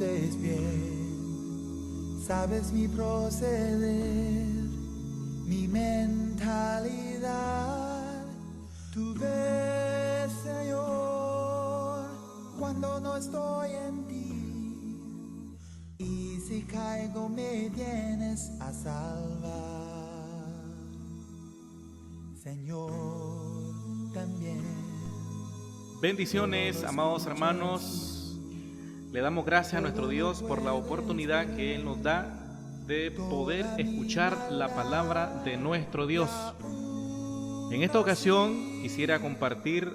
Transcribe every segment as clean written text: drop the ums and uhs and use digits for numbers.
conoces bien, sabes mi proceder, mi mentalidad. Tú ves, Señor, cuando no estoy en ti, y si caigo me vienes a salvar, Señor, también. Bendiciones, amados hermanos. Le damos gracias a nuestro Dios por la oportunidad que Él nos da de poder escuchar la palabra de nuestro Dios. En esta ocasión quisiera compartir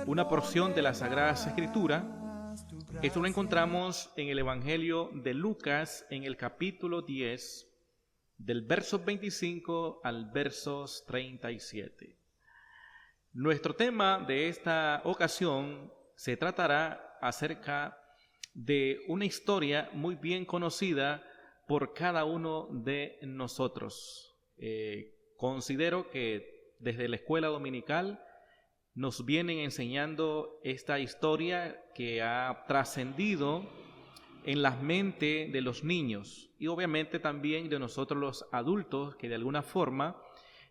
una porción de la Sagrada Escritura. Esto lo encontramos en el Evangelio de Lucas, en el capítulo 10, del verso 25 al verso 37. Nuestro tema de esta ocasión se tratará acerca de una historia muy bien conocida por cada uno de nosotros. Considero que desde la escuela dominical nos vienen enseñando esta historia que ha trascendido en la mente de los niños y obviamente también de nosotros los adultos, que de alguna forma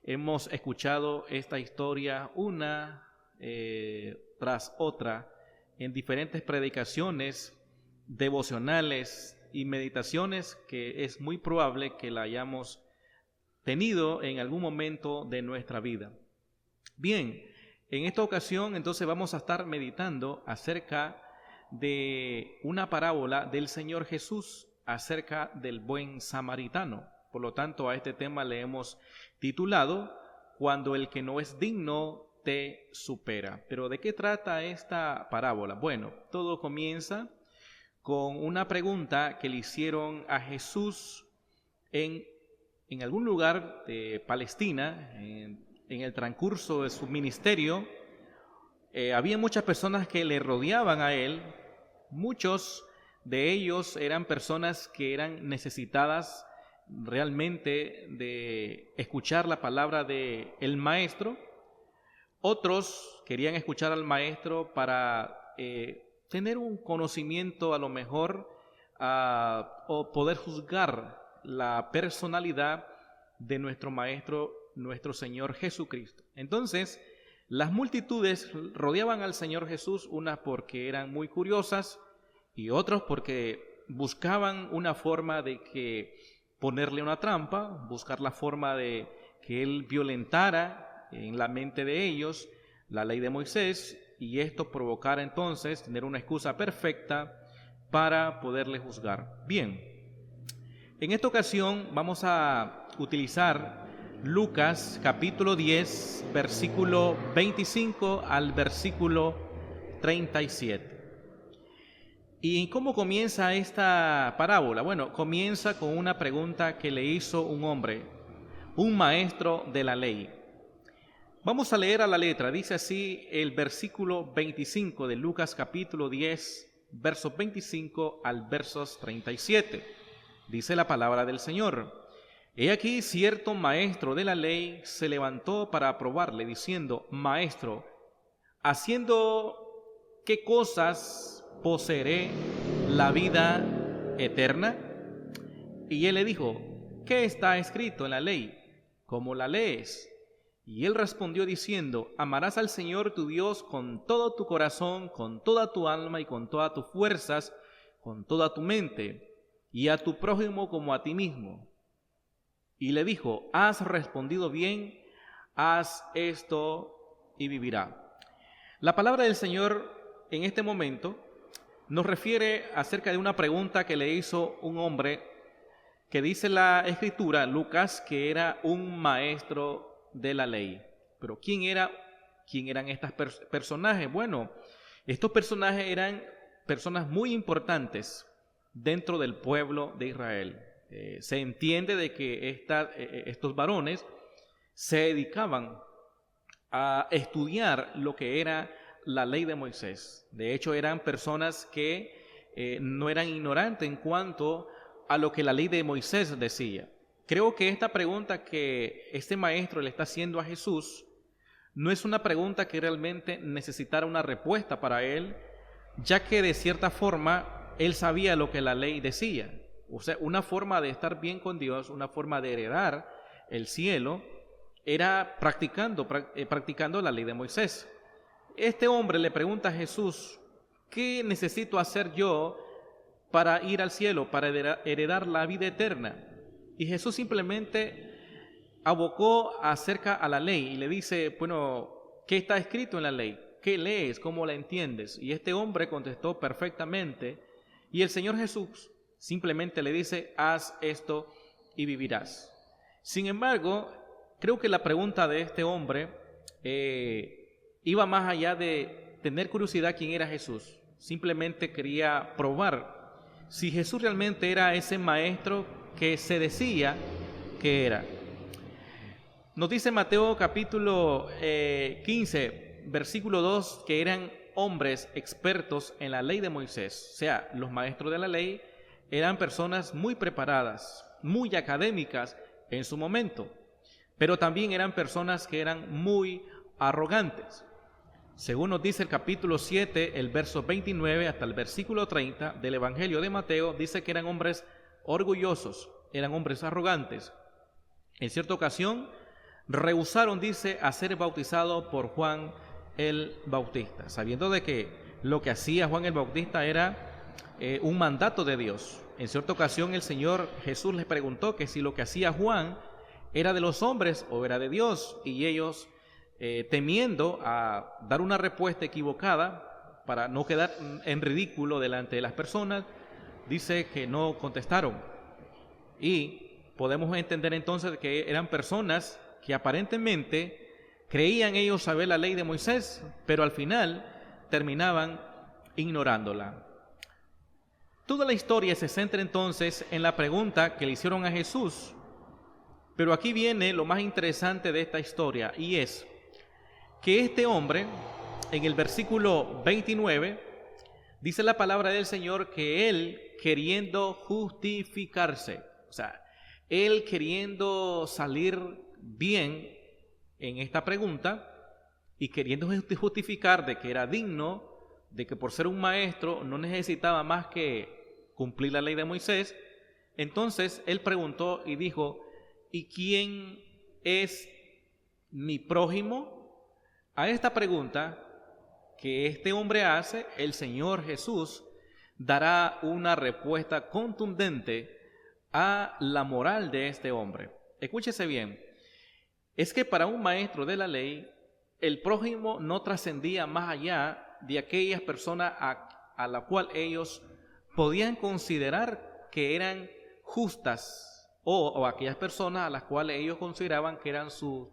hemos escuchado esta historia una tras otra en diferentes predicaciones, devocionales y meditaciones, que es muy probable que la hayamos tenido en algún momento de nuestra vida. Bien, en esta ocasión entonces vamos a estar meditando acerca de una parábola del Señor Jesús acerca del buen samaritano. Por lo tanto, a este tema le hemos titulado Cuando el que no es digno te supera. Pero ¿de qué trata esta parábola? Bueno, todo comienza con una pregunta que le hicieron a Jesús en algún lugar de Palestina, en el transcurso de su ministerio. Había muchas personas que le rodeaban a él. Muchos de ellos eran personas que eran necesitadas realmente de escuchar la palabra del maestro. Otros querían escuchar al maestro para tener un conocimiento a lo mejor o poder juzgar la personalidad de nuestro maestro, nuestro Señor Jesucristo. Entonces, las multitudes rodeaban al Señor Jesús, unas porque eran muy curiosas y otros porque buscaban una forma de que ponerle una trampa, buscar la forma de que Él violentara en la mente de ellos la ley de Moisés, y esto provocara entonces tener una excusa perfecta para poderle juzgar. Bien, en esta ocasión vamos a utilizar Lucas capítulo 10, versículo 25 al versículo 37. ¿Y cómo comienza esta parábola? Bueno, comienza con una pregunta que le hizo un hombre, un maestro de la ley. Vamos a leer a la letra. Dice así el versículo 25 de Lucas capítulo 10, versos 25 al versos 37. Dice la palabra del Señor. He aquí cierto maestro de la ley se levantó para probarle, diciendo: Maestro, ¿haciendo qué cosas poseeré la vida eterna? Y él le dijo: ¿qué está escrito en la ley? ¿Cómo la lees? Y él respondió diciendo: amarás al Señor tu Dios con todo tu corazón, con toda tu alma y con todas tus fuerzas, con toda tu mente, y a tu prójimo como a ti mismo. Y le dijo: has respondido bien, haz esto y vivirá. La palabra del Señor en este momento nos refiere acerca de una pregunta que le hizo un hombre que dice la Escritura, Lucas, que era un maestro de la ley. Pero ¿quién eran estos personajes? Bueno, estos personajes eran personas muy importantes dentro del pueblo de Israel. Se entiende de que estos varones se dedicaban a estudiar lo que era la ley de Moisés. De hecho, eran personas que no eran ignorantes en cuanto a lo que la ley de Moisés decía. Creo que esta pregunta que este maestro le está haciendo a Jesús no es una pregunta que realmente necesitara una respuesta para él, ya que de cierta forma él sabía lo que la ley decía. O sea, una forma de estar bien con Dios, una forma de heredar el cielo, era practicando la ley de Moisés. Este hombre le pregunta a Jesús: ¿qué necesito hacer yo para ir al cielo, para heredar la vida eterna? Y Jesús simplemente abocó acerca a la ley y le dice: bueno, ¿qué está escrito en la ley? ¿Qué lees? ¿Cómo la entiendes? Y este hombre contestó perfectamente, y el Señor Jesús simplemente le dice: haz esto y vivirás. Sin embargo, creo que la pregunta de este hombre iba más allá de tener curiosidad quién era Jesús. Simplemente quería probar si Jesús realmente era ese maestro que se decía que era. Nos dice Mateo capítulo 15, versículo 2, que eran hombres expertos en la ley de Moisés. O sea, los maestros de la ley eran personas muy preparadas, muy académicas en su momento, pero también eran personas que eran muy arrogantes. Según nos dice el capítulo 7, el verso 29 hasta el versículo 30 del Evangelio de Mateo, dice que eran hombres orgullosos, eran hombres arrogantes. En cierta ocasión rehusaron, dice, a ser bautizado por Juan el Bautista, sabiendo de que lo que hacía Juan el Bautista era un mandato de Dios. En cierta ocasión el Señor Jesús les preguntó que si lo que hacía Juan era de los hombres o era de Dios, y ellos, temiendo a dar una respuesta equivocada para no quedar en ridículo delante de las personas, dice que no contestaron. Y podemos entender entonces que eran personas que aparentemente creían ellos saber la ley de Moisés, pero al final terminaban ignorándola. Toda la historia se centra entonces en la pregunta que le hicieron a Jesús, pero aquí viene lo más interesante de esta historia, y es que este hombre, en el versículo 29, dice la palabra del Señor que él, queriendo justificarse, o sea, él queriendo salir bien en esta pregunta y queriendo justificar de que era digno, de que por ser un maestro no necesitaba más que cumplir la ley de Moisés, entonces él preguntó y dijo: ¿y quién es mi prójimo? A esta pregunta que este hombre hace, el Señor Jesús dará una respuesta contundente a la moral de este hombre. Escúchese bien, es que para un maestro de la ley, el prójimo no trascendía más allá de aquellas personas a la cual ellos podían considerar que eran justas, o aquellas personas a las cuales ellos consideraban que eran sus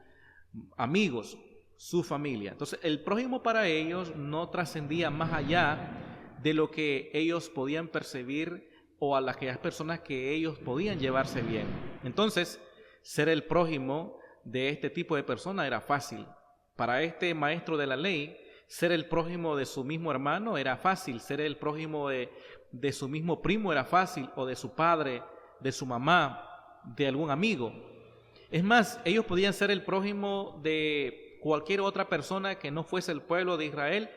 amigos, su familia. Entonces, el prójimo para ellos no trascendía más allá de lo que ellos podían percibir o a aquellas personas que ellos podían llevarse bien. Entonces, ser el prójimo de este tipo de personas era fácil. Para este maestro de la ley, ser el prójimo de su mismo hermano era fácil. Ser el prójimo de su mismo primo era fácil, o de su padre, de su mamá, de algún amigo. Es más, ellos podían ser el prójimo de cualquier otra persona que no fuese el pueblo de Israel.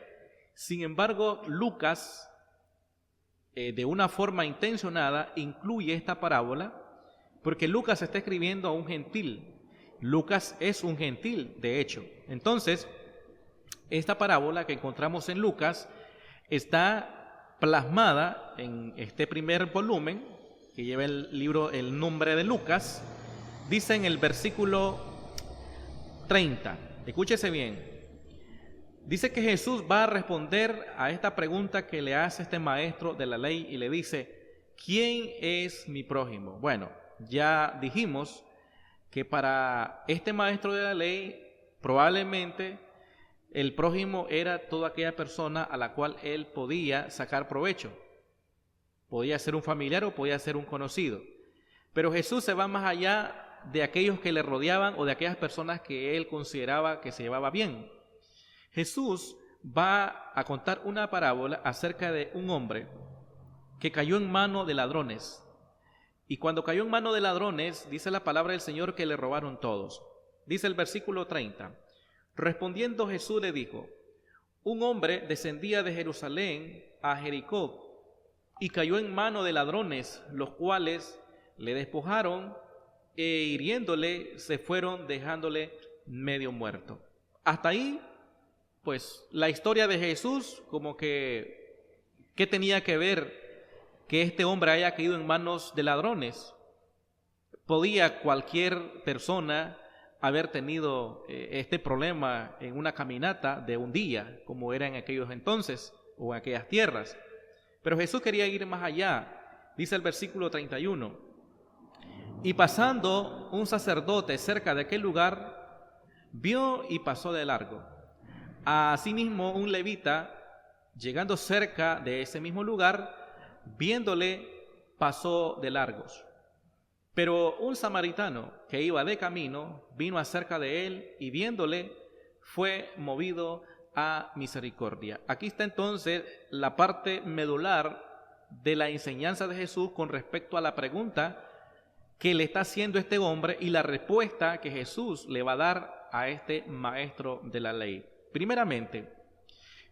Sin embargo, Lucas, de una forma intencionada, incluye esta parábola porque Lucas está escribiendo a un gentil. Lucas es un gentil, de hecho. Entonces, esta parábola que encontramos en Lucas está plasmada en este primer volumen que lleva el nombre de Lucas. Dice en el versículo 30, escúchese bien, dice que Jesús va a responder a esta pregunta que le hace este maestro de la ley y le dice: ¿quién es mi prójimo? Bueno, ya dijimos que para este maestro de la ley probablemente el prójimo era toda aquella persona a la cual él podía sacar provecho. Podía ser un familiar o podía ser un conocido. Pero Jesús se va más allá de aquellos que le rodeaban o de aquellas personas que él consideraba que se llevaba bien. Jesús va a contar una parábola acerca de un hombre que cayó en mano de ladrones. Y cuando cayó en mano de ladrones, dice la palabra del Señor que le robaron todos. Dice el versículo 30. Respondiendo Jesús le dijo: un hombre descendía de Jerusalén a Jericó y cayó en mano de ladrones, los cuales le despojaron e hiriéndole se fueron dejándole medio muerto. Hasta ahí, pues la historia de Jesús, como que, ¿qué tenía que ver que este hombre haya caído en manos de ladrones? Podía cualquier persona haber tenido este problema en una caminata de un día, como era en aquellos entonces o en aquellas tierras. Pero Jesús quería ir más allá. Dice el versículo 31. Y pasando un sacerdote cerca de aquel lugar, vio y pasó de largo. Asimismo, un levita, llegando cerca de ese mismo lugar, viéndole, pasó de largos. Pero un samaritano que iba de camino, vino acerca de él y viéndole, fue movido a misericordia. Aquí está entonces la parte medular de la enseñanza de Jesús con respecto a la pregunta que le está haciendo este hombre y la respuesta que Jesús le va a dar a este maestro de la ley. Primeramente,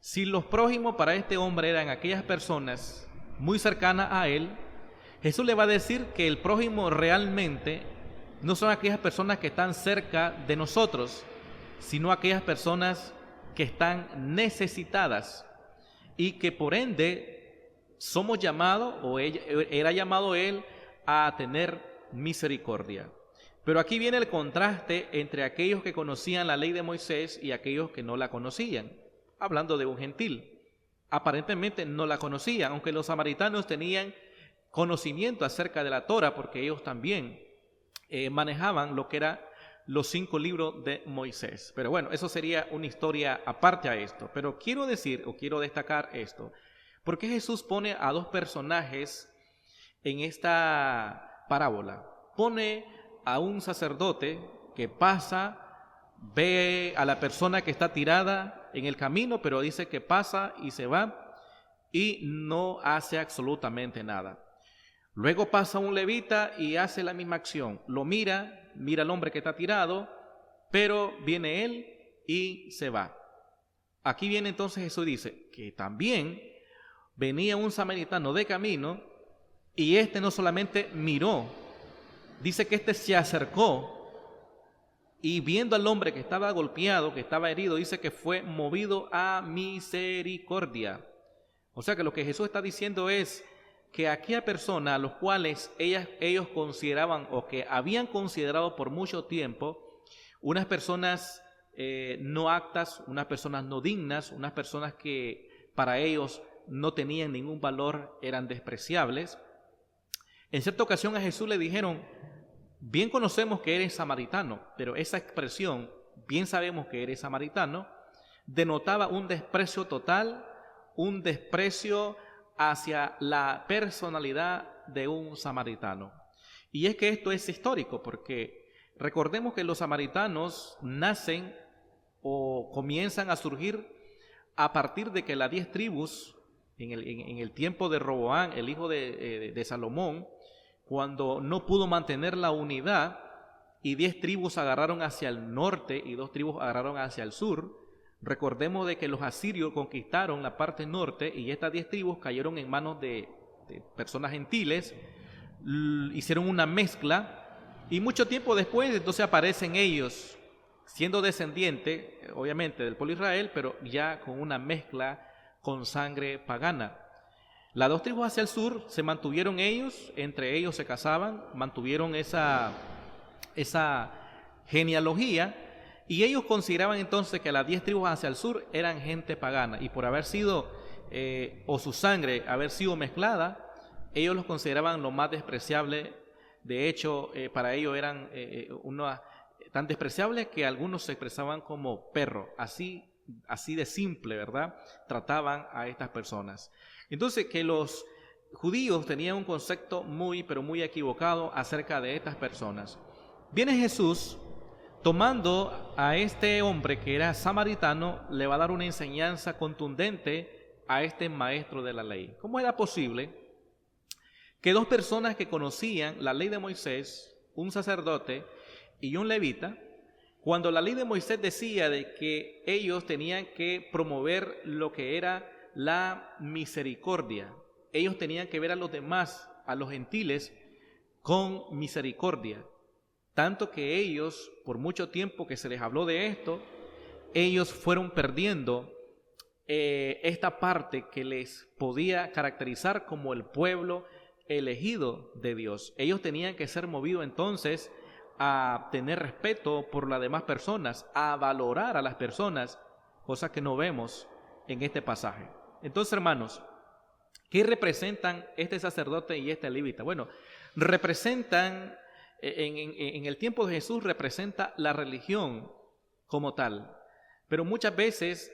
si los prójimos para este hombre eran aquellas personas muy cercanas a él, Jesús le va a decir que el prójimo realmente no son aquellas personas que están cerca de nosotros, sino aquellas personas que están necesitadas y que por ende somos llamados, o era llamado él a tener misericordia. Pero aquí viene el contraste entre aquellos que conocían la ley de Moisés y aquellos que no la conocían, hablando de un gentil. Aparentemente no la conocían, aunque los samaritanos tenían conocimiento acerca de la Torá, porque ellos también manejaban lo que era los 5 libros de Moisés. Pero bueno, eso sería una historia aparte a esto. Pero quiero decir, o quiero destacar esto, porque Jesús pone a 2 personajes en esta parábola. Pone a un sacerdote que pasa, ve a la persona que está tirada en el camino, pero dice que pasa y se va y no hace absolutamente nada. Luego pasa un levita y hace la misma acción. Lo mira al hombre que está tirado, pero viene él y se va. Aquí viene entonces Jesús, dice que también venía un samaritano de camino y este no solamente miró, dice que este se acercó y viendo al hombre que estaba golpeado, que estaba herido, dice que fue movido a misericordia. O sea que lo que Jesús está diciendo es que aquella persona a los cuales ellos consideraban o que habían considerado por mucho tiempo unas personas no aptas, unas personas no dignas, unas personas que para ellos no tenían ningún valor, eran despreciables. En cierta ocasión a Jesús le dijeron: bien conocemos que eres samaritano, pero esa expresión, bien sabemos que eres samaritano, denotaba un desprecio total, un desprecio hacia la personalidad de un samaritano. Y es que esto es histórico, porque recordemos que los samaritanos nacen o comienzan a surgir a partir de que las 10 tribus, en el tiempo de Roboam, el hijo de Salomón, cuando no pudo mantener la unidad y 10 tribus agarraron hacia el norte y 2 tribus agarraron hacia el sur. Recordemos de que los asirios conquistaron la parte norte y estas 10 tribus cayeron en manos de personas gentiles, hicieron una mezcla y mucho tiempo después entonces aparecen ellos siendo descendientes, obviamente, del pueblo de Israel, pero ya con una mezcla con sangre pagana. Las 2 tribus hacia el sur se mantuvieron ellos, entre ellos se casaban, mantuvieron esa genealogía. Y ellos consideraban entonces que las 10 tribus hacia el sur eran gente pagana y por haber sido, o su sangre haber sido mezclada, ellos los consideraban lo más despreciable. De hecho, para ellos eran tan despreciables que algunos se expresaban como perros, así de simple, ¿verdad? Trataban a estas personas. Entonces, que los judíos tenían un concepto pero muy equivocado acerca de estas personas. Viene Jesús, tomando a este hombre que era samaritano, le va a dar una enseñanza contundente a este maestro de la ley. ¿Cómo era posible que 2 personas que conocían la ley de Moisés, un sacerdote y un levita, cuando la ley de Moisés decía de que ellos tenían que promover lo que era la misericordia, ellos tenían que ver a los demás, a los gentiles, con misericordia. Tanto que ellos, por mucho tiempo que se les habló de esto, ellos fueron perdiendo esta parte que les podía caracterizar como el pueblo elegido de Dios. Ellos tenían que ser movidos entonces a tener respeto por las demás personas, a valorar a las personas, cosa que no vemos en este pasaje. Entonces, hermanos, ¿qué representan este sacerdote y este levita? Bueno, representan, en el tiempo de Jesús, representa la religión como tal. Pero muchas veces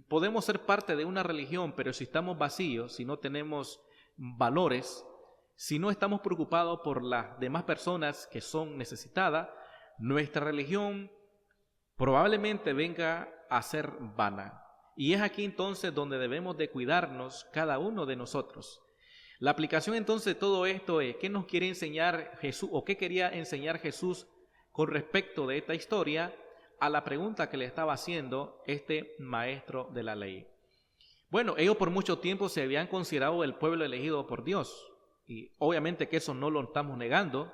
podemos ser parte de una religión, pero si estamos vacíos, si no tenemos valores, si no estamos preocupados por las demás personas que son necesitadas, nuestra religión probablemente venga a ser vana. Y es aquí entonces donde debemos de cuidarnos cada uno de nosotros. La aplicación entonces de todo esto es, ¿qué nos quiere enseñar Jesús o qué quería enseñar Jesús con respecto de esta historia a la pregunta que le estaba haciendo este maestro de la ley? Bueno, ellos por mucho tiempo se habían considerado el pueblo elegido por Dios. Y obviamente que eso no lo estamos negando,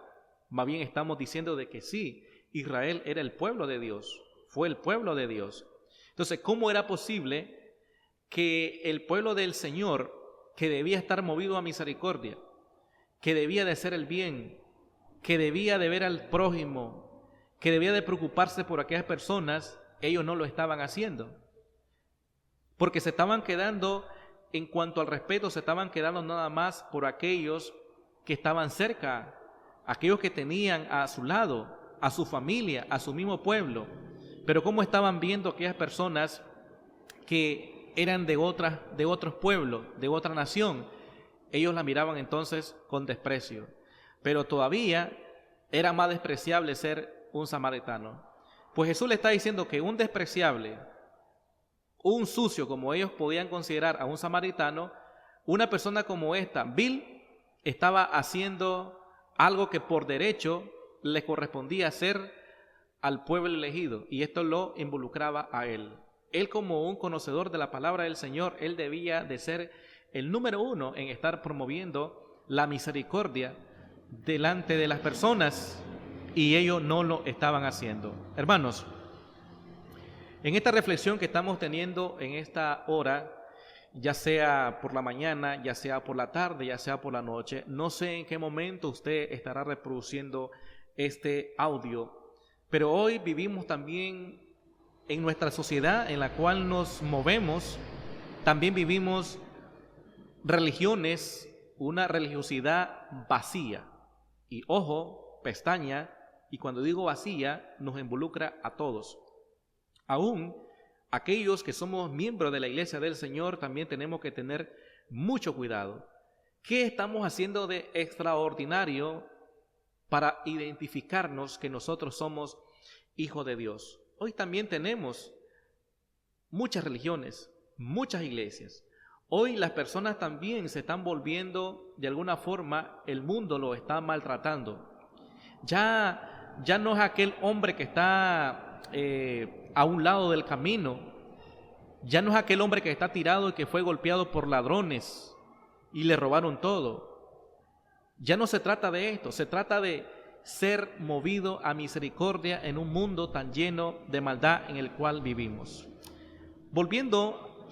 más bien estamos diciendo de que sí, Israel era el pueblo de Dios, fue el pueblo de Dios. Entonces, ¿cómo era posible que el pueblo del Señor, que debía estar movido a misericordia, que debía de hacer el bien, que debía de ver al prójimo, que debía de preocuparse por aquellas personas, ellos no lo estaban haciendo? Porque se estaban quedando, en cuanto al respeto, se estaban quedando nada más por aquellos que estaban cerca, aquellos que tenían a su lado, a su familia, a su mismo pueblo. Pero ¿cómo estaban viendo aquellas personas que eran de otros pueblos, de otra nación? Ellos la miraban entonces con desprecio. Pero todavía era más despreciable ser un samaritano. Pues Jesús le está diciendo que un despreciable, un sucio, como ellos podían considerar a un samaritano, una persona como esta, vil, estaba haciendo algo que por derecho le correspondía hacer al pueblo elegido, y esto lo involucraba a él. Él, como un conocedor de la palabra del Señor, él debía de ser el número uno en estar promoviendo la misericordia delante de las personas, y ellos no lo estaban haciendo. Hermanos, en esta reflexión que estamos teniendo en esta hora, ya sea por la mañana, ya sea por la tarde, ya sea por la noche, no sé en qué momento usted estará reproduciendo este audio, pero hoy vivimos también en nuestra sociedad en la cual nos movemos, también vivimos religiones, una religiosidad vacía. Y ojo, pestaña, y cuando digo vacía, nos involucra a todos. Aún aquellos que somos miembros de la iglesia del Señor también tenemos que tener mucho cuidado. ¿Qué estamos haciendo de extraordinario para identificarnos que nosotros somos hijos de Dios? Hoy también tenemos muchas religiones, muchas iglesias. Hoy las personas también se están volviendo, de alguna forma, el mundo lo está maltratando. Ya no es aquel hombre que está a un lado del camino, ya no es aquel hombre que está tirado y que fue golpeado por ladrones y le robaron todo. Ya no se trata de esto, se trata de ser movido a misericordia en un mundo tan lleno de maldad en el cual vivimos. Volviendo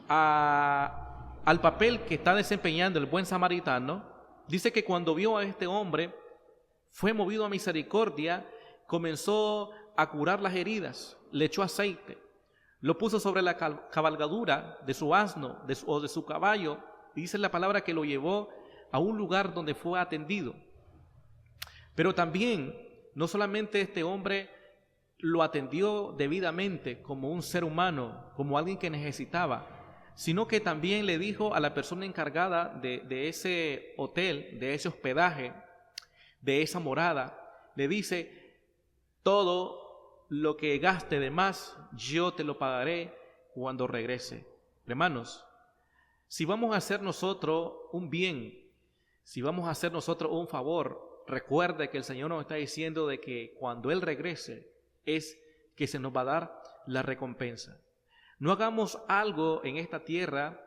al papel que está desempeñando el buen samaritano, dice que cuando vio a este hombre, fue movido a misericordia, comenzó a curar las heridas, le echó aceite, lo puso sobre la cabalgadura de su asno o de su caballo, y dice la palabra que lo llevó a un lugar donde fue atendido. Pero también, no solamente este hombre lo atendió debidamente como un ser humano, como alguien que necesitaba, sino que también le dijo a la persona encargada de ese hotel, de ese hospedaje, de esa morada, le dice: todo lo que gaste de más, yo te lo pagaré cuando regrese. Hermanos, si vamos a hacer nosotros un bien, si vamos a hacer nosotros un favor, recuerde que el Señor nos está diciendo de que cuando Él regrese es que se nos va a dar la recompensa. No hagamos algo en esta tierra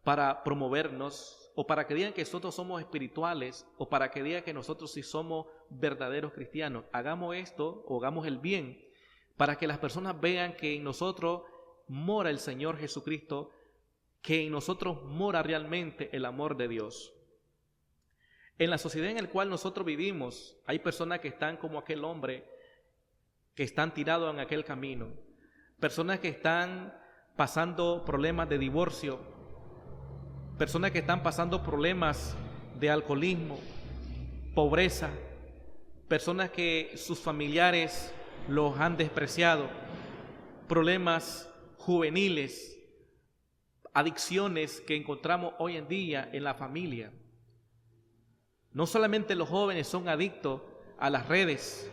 para promovernos, o para que digan que nosotros somos espirituales, o para que digan que nosotros sí somos verdaderos cristianos. Hagamos esto, o hagamos el bien, para que las personas vean que en nosotros mora el Señor Jesucristo, que en nosotros mora realmente el amor de Dios. En la sociedad en la cual nosotros vivimos, hay personas que están como aquel hombre, que están tirados en aquel camino, personas que están pasando problemas de divorcio, personas que están pasando problemas de alcoholismo, pobreza, personas que sus familiares los han despreciado, problemas juveniles, adicciones que encontramos hoy en día en la familia. No solamente los jóvenes son adictos a las redes,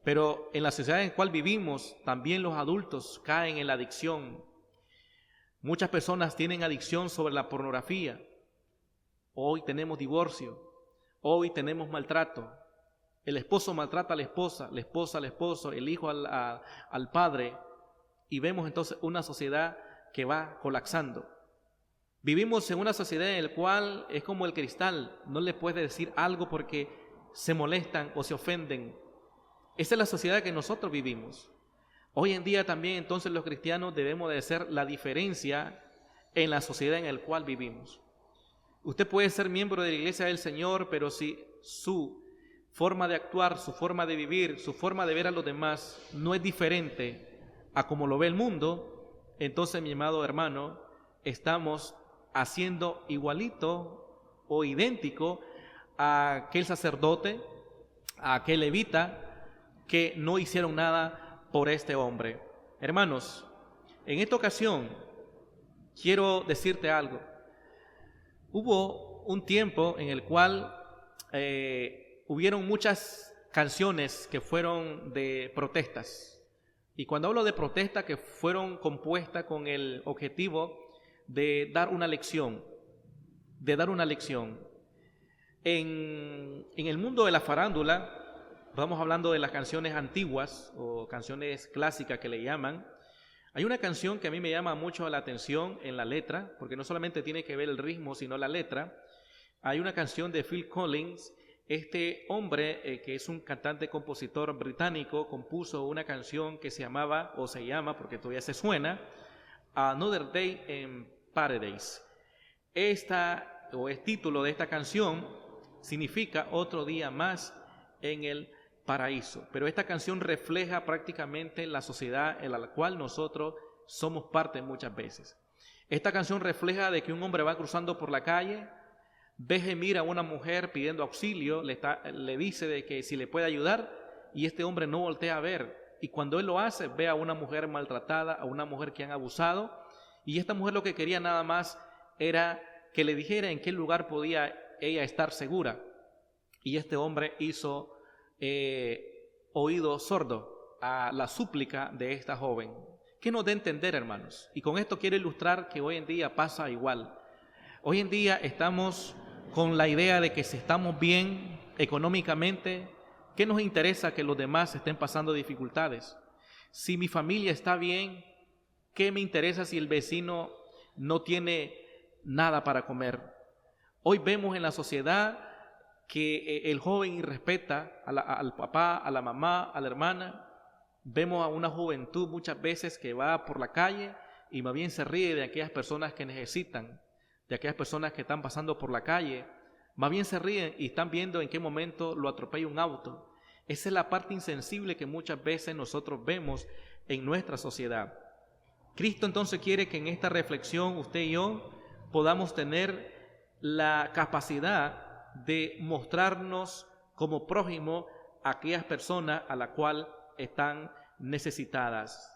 pero en la sociedad en la cual vivimos, también los adultos caen en la adicción. Muchas personas tienen adicción sobre la pornografía. Hoy tenemos divorcio, hoy tenemos maltrato. El esposo maltrata a la esposa al esposo, el hijo al padre, y vemos entonces una sociedad que va colapsando. Vivimos en una sociedad en la cual es como el cristal, no le puedes decir algo porque se molestan o se ofenden. Esa es la sociedad que nosotros vivimos. Hoy en día también entonces los cristianos debemos de hacer la diferencia en la sociedad en la cual vivimos. Usted puede ser miembro de la iglesia del Señor, pero si su forma de actuar, su forma de vivir, su forma de ver a los demás no es diferente a como lo ve el mundo, entonces, mi amado hermano, estamos haciendo igualito o idéntico a aquel sacerdote, a aquel levita, que no hicieron nada por este hombre. Hermanos, en esta ocasión quiero decirte algo. Hubo un tiempo en el cual hubieron muchas canciones que fueron de protestas. Y cuando hablo de protesta, que fueron compuestas con el objetivo de dar una lección, En el mundo de la farándula, vamos hablando de las canciones antiguas o canciones clásicas que le llaman. Hay una canción que a mí me llama mucho la atención en la letra, porque no solamente tiene que ver el ritmo, sino la letra. Hay una canción de Phil Collins. Este hombre, que es un cantante-compositor británico, compuso una canción que se llamaba, o se llama, porque todavía se suena, Another Day in Paradise. El título de esta canción significa otro día más en el paraíso. Pero esta canción refleja prácticamente la sociedad en la cual nosotros somos parte muchas veces. Esta canción refleja de que un hombre va cruzando por la calle, ve y mira a una mujer pidiendo auxilio, le dice de que si le puede ayudar, y este hombre no voltea a ver. Y cuando él lo hace, ve a una mujer maltratada, a una mujer que han abusado, y esta mujer lo que quería nada más era que le dijera en qué lugar podía ella estar segura. Y este hombre hizo oído sordo a la súplica de esta joven. ¿Qué nos da a entender, hermanos? Y con esto quiero ilustrar que hoy en día pasa igual. Hoy en día estamos con la idea de que si estamos bien económicamente, ¿qué nos interesa que los demás estén pasando dificultades? Si mi familia está bien, ¿qué me interesa si el vecino no tiene nada para comer? Hoy vemos en la sociedad que el joven irrespeta al papá, a la mamá, a la hermana. Vemos a una juventud muchas veces que va por la calle y más bien se ríe de aquellas personas que necesitan, de aquellas personas que están pasando por la calle. Más bien se ríen y están viendo en qué momento lo atropella un auto. Esa es la parte insensible que muchas veces nosotros vemos en nuestra sociedad. Cristo entonces quiere que en esta reflexión usted y yo podamos tener la capacidad de mostrarnos como prójimo a aquellas personas a la cual están necesitadas.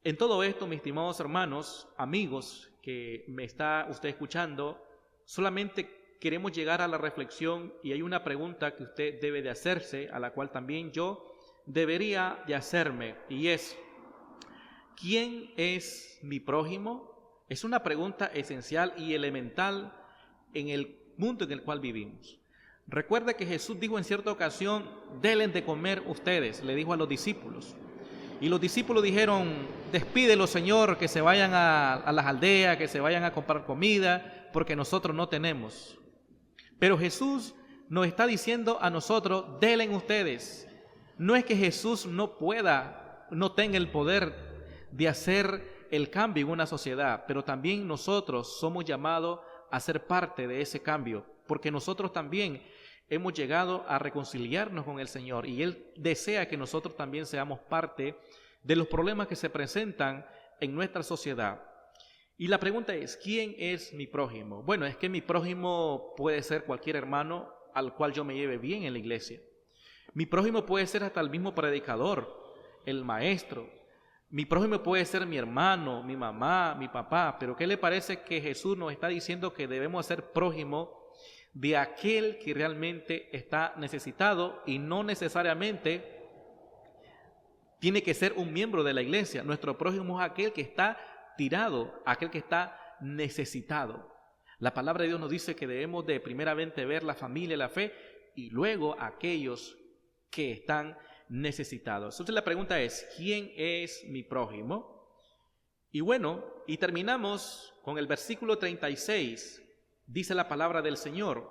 En todo esto, mis estimados hermanos, amigos que me está usted escuchando, solamente queremos llegar a la reflexión y hay una pregunta que usted debe de hacerse, a la cual también yo debería de hacerme, y es: ¿quién es mi prójimo? Es una pregunta esencial y elemental en el mundo en el cual vivimos. Recuerde que Jesús dijo en cierta ocasión: denle de comer ustedes, le dijo a los discípulos. Y los discípulos dijeron: despídelo, Señor, que se vayan a las aldeas, que se vayan a comprar comida, porque nosotros no tenemos. Pero Jesús nos está diciendo a nosotros: denle ustedes. No es que Jesús no pueda, no tenga el poder de hacer el cambio en una sociedad, pero también nosotros somos llamados a ser parte de ese cambio, porque nosotros también hemos llegado a reconciliarnos con el Señor y Él desea que nosotros también seamos parte de los problemas que se presentan en nuestra sociedad. Y la pregunta es: ¿quién es mi prójimo? Bueno, es que mi prójimo puede ser cualquier hermano al cual yo me lleve bien en la iglesia. Mi prójimo puede ser hasta el mismo predicador, el maestro. Mi prójimo puede ser mi hermano, mi mamá, mi papá. Pero ¿qué le parece que Jesús nos está diciendo que debemos ser prójimo de aquel que realmente está necesitado y no necesariamente tiene que ser un miembro de la iglesia? Nuestro prójimo es aquel que está tirado, aquel que está necesitado. La palabra de Dios nos dice que debemos de primeramente ver la familia y la fe y luego aquellos que están necesitados. Entonces la pregunta es: ¿quién es mi prójimo? Y bueno, y terminamos con el versículo 36. Dice la palabra del Señor: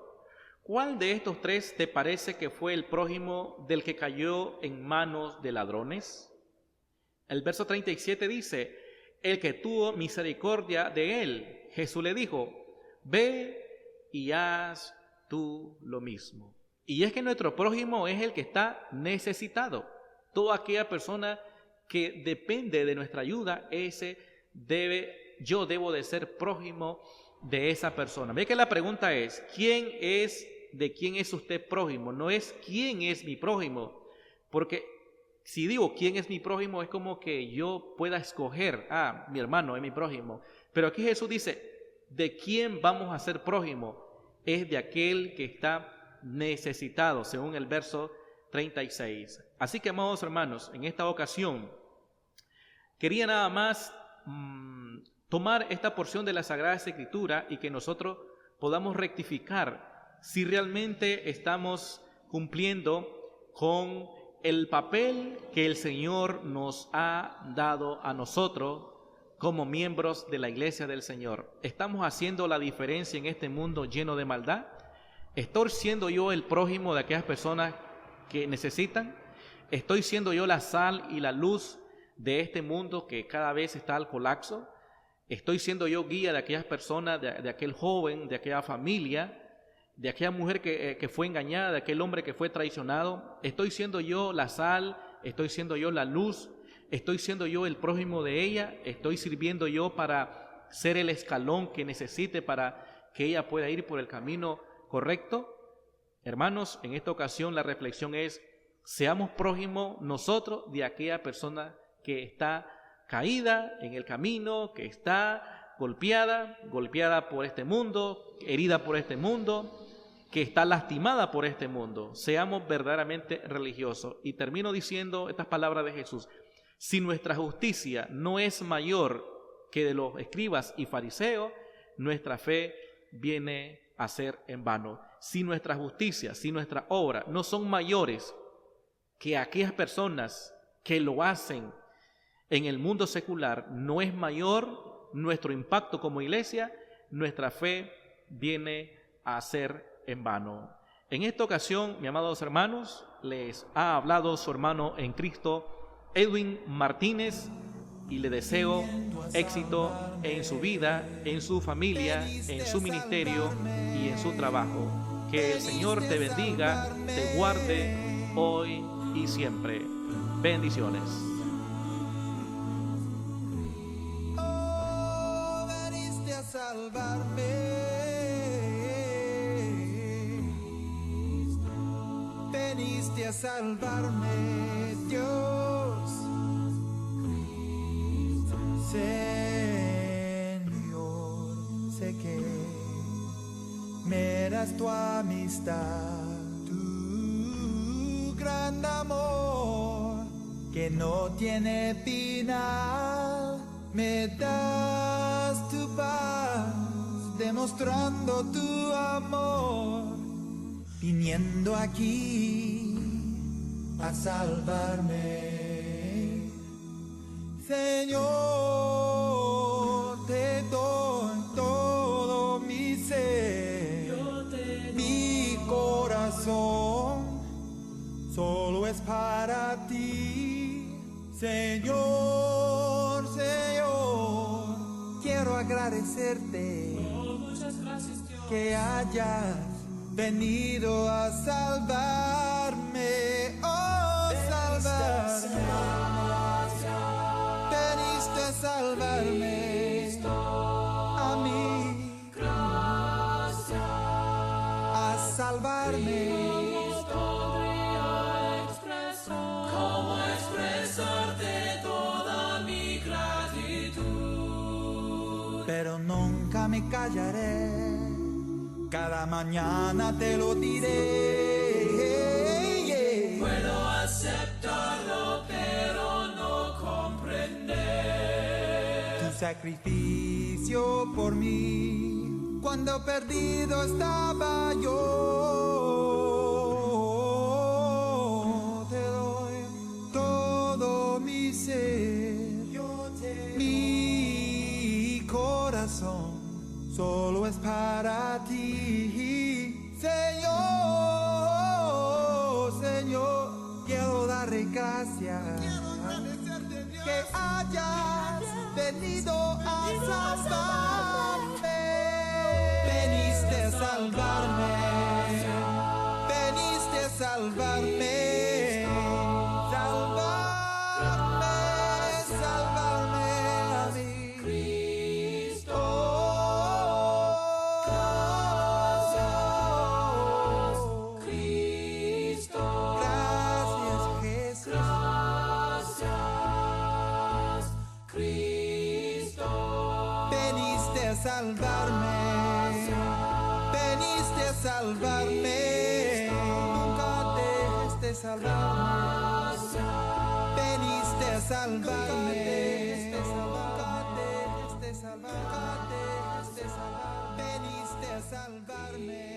¿cuál de estos tres te parece que fue el prójimo del que cayó en manos de ladrones? El verso 37 dice: el que tuvo misericordia de él. Jesús le dijo: ve y haz tú lo mismo. Y es que nuestro prójimo es el que está necesitado. Toda aquella persona que depende de nuestra ayuda, yo debo de ser prójimo de esa persona. Ve que la pregunta es: ¿de quién es usted prójimo? No es quién es mi prójimo, porque si digo quién es mi prójimo es como que yo pueda escoger: mi hermano es mi prójimo. Pero aquí Jesús dice: ¿de quién vamos a ser prójimo? Es de aquel que está necesitado, según el verso 36. Así que, amados hermanos, en esta ocasión quería nada más tomar esta porción de la Sagrada Escritura y que nosotros podamos rectificar si realmente estamos cumpliendo con el papel que el Señor nos ha dado a nosotros como miembros de la iglesia del Señor. ¿Estamos haciendo la diferencia en este mundo lleno de maldad? ¿Estoy siendo yo el prójimo de aquellas personas que necesitan? ¿Estoy siendo yo la sal y la luz de este mundo que cada vez está al colapso? ¿Estoy siendo yo guía de aquellas personas, de aquel joven, de aquella familia, de aquella mujer que fue engañada, de aquel hombre que fue traicionado? ¿Estoy siendo yo la sal? ¿Estoy siendo yo la luz? ¿Estoy siendo yo el prójimo de ella? ¿Estoy sirviendo yo para ser el escalón que necesite para que ella pueda ir por el camino correcto? Hermanos, en esta ocasión la reflexión es: seamos prójimos nosotros de aquella persona que está caída en el camino, que está golpeada por este mundo, herida por este mundo, que está lastimada por este mundo. Seamos verdaderamente religiosos. Y termino diciendo estas palabras de Jesús: si nuestra justicia no es mayor que de los escribas y fariseos, nuestra fe viene a ser en vano. Si nuestra justicia, si nuestra obra no son mayores que aquellas personas que lo hacen en el mundo secular, no es mayor nuestro impacto como iglesia, nuestra fe viene a ser en vano. En esta ocasión, mis amados hermanos, les ha hablado su hermano en Cristo, Edwin Martínez, y le deseo éxito en su vida, en su familia, en su ministerio y en su trabajo. Que el Señor te bendiga, te guarde hoy y siempre. Bendiciones. Oh, veniste a salvarme. Veniste a salvarme, Dios. Señor, sé que me das tu amistad, tu gran amor que no tiene final. Me das tu paz, demostrando tu amor, viniendo aquí a salvarme. Señor, te doy todo mi ser, mi corazón solo es para ti. Señor, Señor, quiero agradecerte que hayas venido a salvarme, oh salvarme, veniste a salvarme a mí, a salvarme. ¿Cómo expresarte toda mi gratitud? Pero nunca me callaré, cada mañana te lo diré. Puedo aceptarlo, pero no comprender Tu sacrificio por mí, cuando perdido estaba yo. Te doy todo mi ser, mi corazón solo es para ti. Señor, Señor, quiero darle gracias que hayas venido a salvarme. Veniste a salvarme, veniste a salvarme, salvarme, salvarme a mí. Salvarme, veniste a salvarme, nunca dejes de salvarme, veniste a salvarme, nunca dejes de salvarme, veniste a salvarme.